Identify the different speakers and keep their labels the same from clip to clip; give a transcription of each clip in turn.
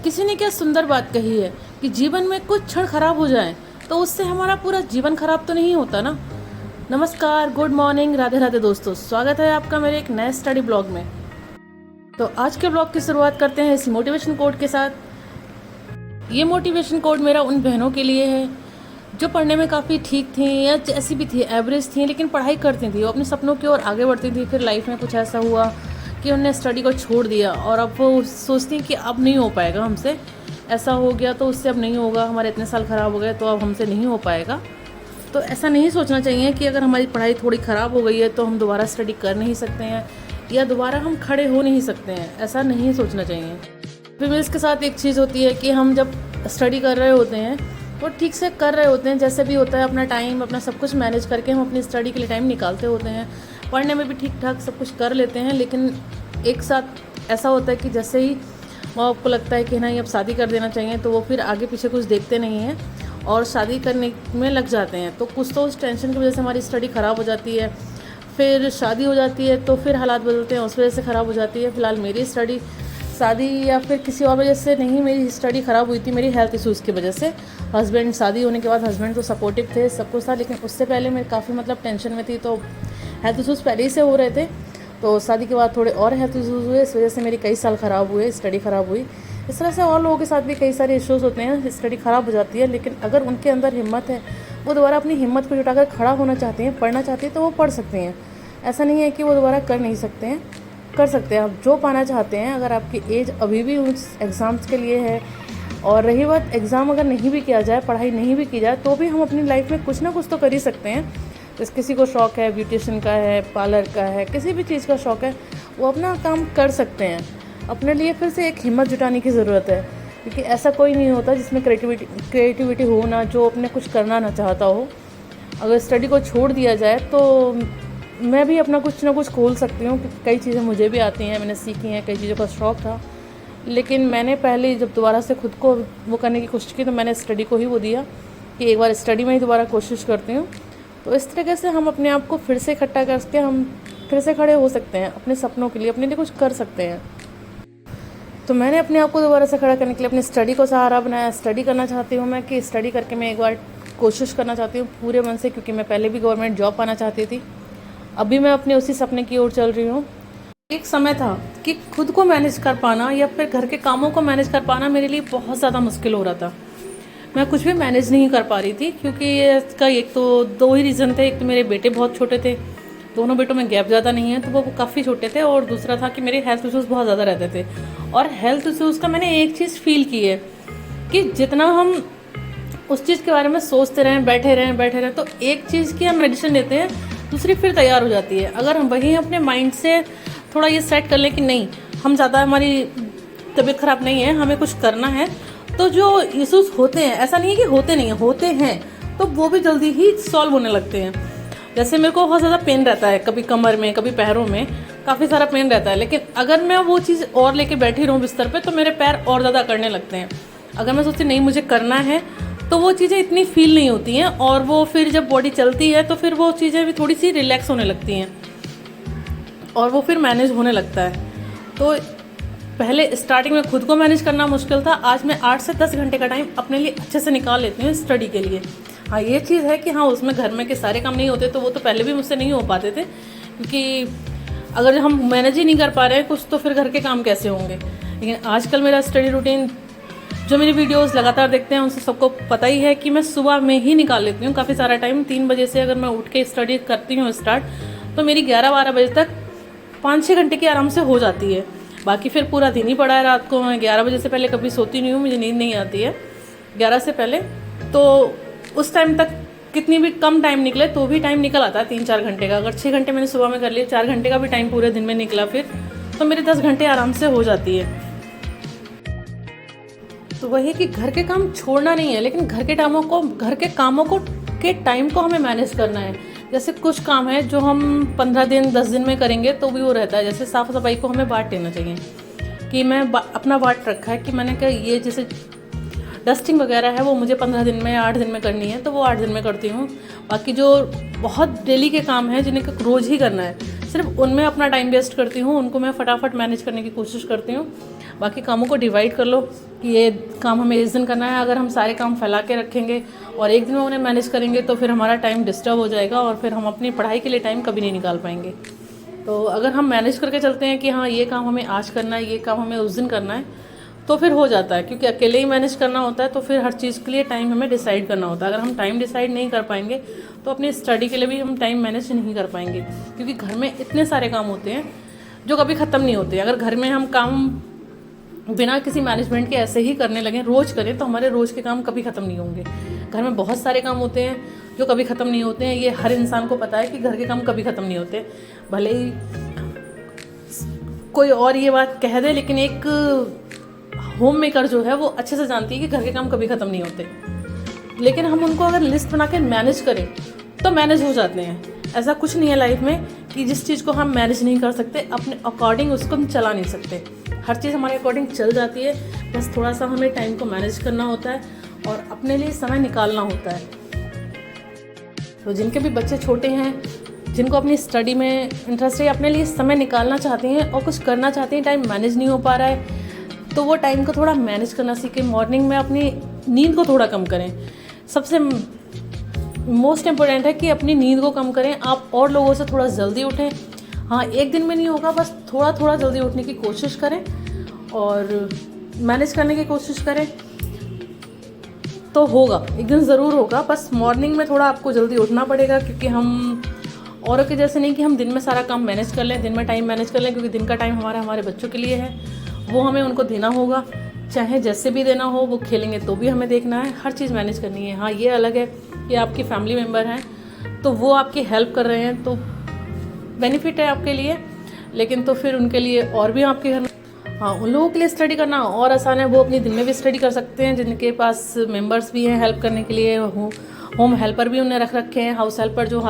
Speaker 1: किसी ने क्या सुंदर बात कही है कि जीवन में कुछ क्षण खराब हो जाए तो उससे हमारा पूरा जीवन खराब तो नहीं होता ना। नमस्कार, गुड मॉर्निंग, राधे राधे दोस्तों, स्वागत है आपका मेरे एक नए स्टडी ब्लॉग में। तो आज के ब्लॉग की शुरुआत करते हैं इस मोटिवेशन कोट के साथ। ये मोटिवेशन कोट मेरा उन बहनों के लिए है जो पढ़ने में काफ़ी ठीक थी या जैसी भी थी, एवरेज थी, लेकिन पढ़ाई करती थी, वो अपने सपनों की ओर आगे बढ़ती थी। फिर लाइफ में कुछ ऐसा हुआ कि उन्होंने स्टडी को छोड़ दिया और अब वो सोचती हैं कि अब नहीं हो पाएगा हमसे, ऐसा हो गया तो उससे अब नहीं होगा, हमारे इतने साल ख़राब हो गए तो अब हमसे नहीं हो पाएगा। तो ऐसा नहीं सोचना चाहिए कि अगर हमारी पढ़ाई थोड़ी ख़राब हो गई है तो हम दोबारा स्टडी कर नहीं सकते हैं या दोबारा हम खड़े हो नहीं सकते हैं, ऐसा नहीं सोचना चाहिए। फीमेल्स के साथ एक चीज़ होती है कि हम जब स्टडी कर रहे होते हैं वो ठीक से कर रहे होते हैं, जैसे भी होता है अपना टाइम, अपना सब कुछ मैनेज करके हम अपनी स्टडी के लिए टाइम निकालते होते हैं, पढ़ने में भी ठीक ठाक सब कुछ कर लेते हैं। लेकिन एक साथ ऐसा होता है कि जैसे ही माँ बाप को लगता है कि नहीं अब शादी कर देना चाहिए तो वो फिर आगे पीछे कुछ देखते नहीं हैं और शादी करने में लग जाते हैं। तो कुछ तो उस टेंशन की वजह से हमारी स्टडी ख़राब हो जाती है, फिर शादी हो जाती है तो फिर हालात बदलते हैं, उस वजह से ख़राब हो जाती है। फ़िलहाल मेरी स्टडी शादी या फिर किसी और वजह से नहीं, मेरी स्टडी ख़राब हुई थी मेरी हेल्थ इश्यूज़ की वजह से। हस्बैंड, शादी होने के बाद हस्बैंड तो सपोर्टिव थे, सब कुछ था, लेकिन उससे पहले मैं काफ़ी टेंशन में थी। तो हेल्थ इश्यूज़ पहले ही से हो रहे थे, तो शादी के बाद थोड़े और हेल्थ इश्यूज़ हुए, इस वजह से मेरी कई साल ख़राब हुए, स्टडी ख़राब हुई। इस तरह से और लोगों के साथ भी कई सारे इश्यूज़ होते हैं, स्टडी ख़राब हो जाती है। लेकिन अगर उनके अंदर हिम्मत है, वो दोबारा अपनी हिम्मत को जुटाकर खड़ा होना चाहते हैं, पढ़ना चाहते हैं, तो वो पढ़ सकते हैं। ऐसा नहीं है कि वो दोबारा कर नहीं सकते हैं, कर सकते हैं आप जो पाना चाहते हैं। अगर आपकी एज अभी भी उस एग्ज़ाम्स के लिए है, और रही बात एग्ज़ाम अगर नहीं भी किया जाए, पढ़ाई नहीं भी की जाए, तो भी हम अपनी लाइफ में कुछ ना कुछ तो कर ही सकते हैं। जैसे किसी को शौक़ है ब्यूटिशियन का है, पार्लर का है, किसी भी चीज़ का शौक़ है, वो अपना काम कर सकते हैं। अपने लिए फिर से एक हिम्मत जुटाने की ज़रूरत है, क्योंकि ऐसा कोई नहीं होता जिसमें क्रिएटिविटी हो ना, जो अपने कुछ करना ना चाहता हो। अगर स्टडी को छोड़ दिया जाए तो मैं भी अपना कुछ ना कुछ खोल सकती हूँ, क्योंकि कई चीज़ें मुझे भी आती हैं, मैंने सीखी हैं, कई चीज़ों का शौक़ था। लेकिन मैंने पहले जब दोबारा से खुद को वो करने की कोशिश की तो मैंने स्टडी को ही वो दिया कि एक बार स्टडी में ही दोबारा कोशिश करती हूँ। तो इस तरीके से हम अपने आप को फिर से इकट्ठा करके हम फिर से खड़े हो सकते हैं, अपने सपनों के लिए, अपने लिए कुछ कर सकते हैं। तो मैंने अपने आप को दोबारा से खड़ा करने के लिए अपनी स्टडी को सहारा बनाया। स्टडी करना चाहती हूँ मैं कि स्टडी करके मैं एक बार कोशिश करना चाहती हूँ पूरे मन से, क्योंकि मैं पहले भी गवर्नमेंट जॉब पाना चाहती थी। अभी मैं अपने उसी सपने की ओर चल रही हूँ। एक समय था कि खुद को मैनेज कर पाना या फिर घर के कामों को मैनेज कर पाना मेरे लिए बहुत ज़्यादा मुश्किल हो रहा था। मैं कुछ भी मैनेज नहीं कर पा रही थी, क्योंकि इसका एक तो दो ही रीज़न थे। एक तो मेरे बेटे बहुत छोटे थे, दोनों बेटों में गैप ज़्यादा नहीं है, तो वो काफ़ी छोटे थे, और दूसरा था कि मेरे हेल्थ इश्यूज़ बहुत ज़्यादा रहते थे। और हेल्थ इश्यूज़ का मैंने एक चीज़ फील की है कि जितना हम उस चीज़ के बारे में सोचते रहें, बैठे रहें, तो एक चीज़ की हम मेडिसिन लेते हैं, दूसरी फिर तैयार हो जाती है। अगर हम वहीं अपने माइंड से थोड़ा ये सेट कर लें कि नहीं, हम ज़्यादा, हमारी तबीयत ख़राब नहीं है, हमें कुछ करना है, तो जो इश्यूज़ होते हैं, ऐसा नहीं है कि होते नहीं हैं, होते हैं, तो वो भी जल्दी ही सॉल्व होने लगते हैं। जैसे मेरे को बहुत ज़्यादा पेन रहता है, कभी कमर में, कभी पैरों में, काफ़ी सारा पेन रहता है, लेकिन अगर मैं वो चीज़ और लेके बैठी रहूँ बिस्तर पे तो मेरे पैर और ज़्यादा करने लगते हैं। अगर मैं सोचती नहीं मुझे करना है तो वो चीज़ें इतनी फील नहीं होती हैं, और वो फिर जब बॉडी चलती है तो फिर वो चीज़ें भी थोड़ी सी रिलैक्स होने लगती हैं और वो फिर मैनेज होने लगता है। तो पहले स्टार्टिंग में खुद को मैनेज करना मुश्किल था, आज मैं 8 से 10 घंटे का टाइम अपने लिए अच्छे से निकाल लेती हूँ स्टडी के लिए। हाँ, ये चीज़ है कि हाँ, उसमें घर में के सारे काम नहीं होते, तो वो तो पहले भी मुझसे नहीं हो पाते थे, क्योंकि अगर हम मैनेज ही नहीं कर पा रहे हैं कुछ, तो फिर घर के काम कैसे होंगे। लेकिन आजकल मेरा स्टडी रूटीन, जो मेरी वीडियोस लगातार देखते हैं उनसे सबको पता ही है कि मैं सुबह में ही निकाल लेती हूँ काफ़ी सारा टाइम। 3 बजे से अगर मैं उठ के स्टडी करती हूँ स्टार्ट, तो मेरी 11-12 बजे तक 5-6 घंटे की आराम से हो जाती है। बाकी फिर पूरा दिन ही पड़ा है। रात को मैं 11 बजे से पहले कभी सोती नहीं हूँ, मुझे नींद नहीं आती है 11 से पहले। तो उस टाइम तक कितनी भी कम टाइम निकले तो भी टाइम निकल आता है 3-4 घंटे का। अगर 6 घंटे मैंने सुबह में कर लिए, 4 घंटे का भी टाइम पूरे दिन में निकला फिर, तो मेरे 10 घंटे आराम से हो जाती है। तो वही कि घर के काम छोड़ना नहीं है, लेकिन घर के कामों को के टाइम को हमें मैनेज करना है। जैसे कुछ काम है जो हम 15 दिन 10 दिन में करेंगे तो भी वो रहता है। जैसे साफ़ सफाई को हमें बांट लेना चाहिए, कि मैं अपना बांट रखा है कि मैंने कहा ये जैसे डस्टिंग वगैरह है वो मुझे 15 दिन में 8 दिन में करनी है, तो वो 8 दिन में करती हूँ। बाकी जो बहुत डेली के काम हैं जिन्हें रोज़ ही करना है, सिर्फ उनमें अपना टाइम वेस्ट करती हूँ, उनको मैं फटाफट मैनेज करने की कोशिश करती हूँ। बाकी कामों को डिवाइड कर लो कि ये काम हमें इस दिन करना है। अगर हम सारे काम फैला के रखेंगे और एक दिन में उन्हें मैनेज करेंगे तो फिर हमारा टाइम डिस्टर्ब हो जाएगा और फिर हम अपनी पढ़ाई के लिए टाइम कभी नहीं निकाल पाएंगे। तो अगर हम मैनेज करके चलते हैं कि हाँ ये काम हमें आज करना है, ये काम हमें उस दिन करना है, तो फिर हो जाता है। क्योंकि अकेले ही मैनेज करना होता है तो फिर हर चीज़ के लिए टाइम हमें डिसाइड करना होता है। अगर हम टाइम डिसाइड नहीं कर पाएंगे तो अपनी स्टडी के लिए भी हम टाइम मैनेज नहीं कर पाएंगे, क्योंकि घर में इतने सारे काम होते हैं जो कभी ख़त्म नहीं होते। अगर घर में हम काम बिना किसी मैनेजमेंट के ऐसे ही करने लगें, रोज़ करें, तो हमारे रोज़ के काम कभी ख़त्म नहीं होंगे। घर में बहुत सारे काम होते हैं जो कभी ख़त्म नहीं होते हैं। ये हर इंसान को पता है कि घर के काम कभी ख़त्म नहीं होते। भले ही कोई और ये बात कह दे, लेकिन एक होम मेकर जो है वो अच्छे से जानती है कि घर के काम कभी ख़त्म नहीं होते। लेकिन हम उनको अगर लिस्ट बना के मैनेज करें तो मैनेज हो जाते हैं। ऐसा कुछ नहीं है लाइफ में कि जिस चीज़ को हम मैनेज नहीं कर सकते, अपने अकॉर्डिंग उसको हम चला नहीं सकते। हर चीज़ हमारे अकॉर्डिंग चल जाती है, बस थोड़ा सा हमें टाइम को मैनेज करना होता है और अपने लिए समय निकालना होता है। तो जिनके भी बच्चे छोटे हैं, जिनको अपनी स्टडी में इंटरेस्ट है, अपने लिए समय निकालना चाहते हैं और कुछ करना चाहते हैं, टाइम मैनेज नहीं हो पा रहा है, तो वो टाइम को थोड़ा मैनेज करना सीखें। मॉर्निंग में अपनी नींद को थोड़ा कम करें। सबसे मोस्ट इम्पोर्टेंट है कि अपनी नींद को कम करें। आप और लोगों से थोड़ा जल्दी उठें। हाँ, एक दिन में नहीं होगा, बस थोड़ा थोड़ा जल्दी उठने की कोशिश करें और मैनेज करने की कोशिश करें तो होगा, एक दिन ज़रूर होगा। बस मॉर्निंग में थोड़ा आपको जल्दी उठना पड़ेगा, क्योंकि हम औरों के जैसे नहीं कि हम दिन में सारा काम मैनेज कर लें, दिन में टाइम मैनेज कर लें, क्योंकि दिन का टाइम हमारे बच्चों के लिए है, वो हमें उनको देना होगा। चाहे जैसे भी देना हो, वो खेलेंगे तो भी हमें देखना है, हर चीज़ मैनेज करनी है। हाँ, ये अलग है कि आपकी फैमिली मेम्बर हैं तो वो आपकी हेल्प कर रहे हैं, तो बेनिफिट है आपके लिए। लेकिन तो फिर उनके लिए और भी आपके घर में, हाँ, उन लोगों के लिए स्टडी करना और आसान है। वो अपनी दिन में भी स्टडी कर सकते हैं, जिनके पास मेंबर्स भी हैं हेल्प करने के लिए। होम हेल्पर भी उन्हें रख रखे हैं, हाउस हेल्पर जो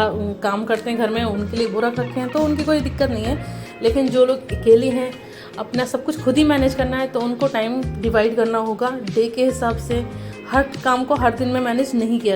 Speaker 1: काम करते हैं घर में, उनके लिए वो रख रखे हैं, तो उनकी कोई दिक्कत नहीं है। लेकिन जो लोग अकेले हैं, अपना सब कुछ खुद ही मैनेज करना है, तो उनको टाइम डिवाइड करना होगा डे के हिसाब से। हर काम को हर दिन में मैनेज नहीं किया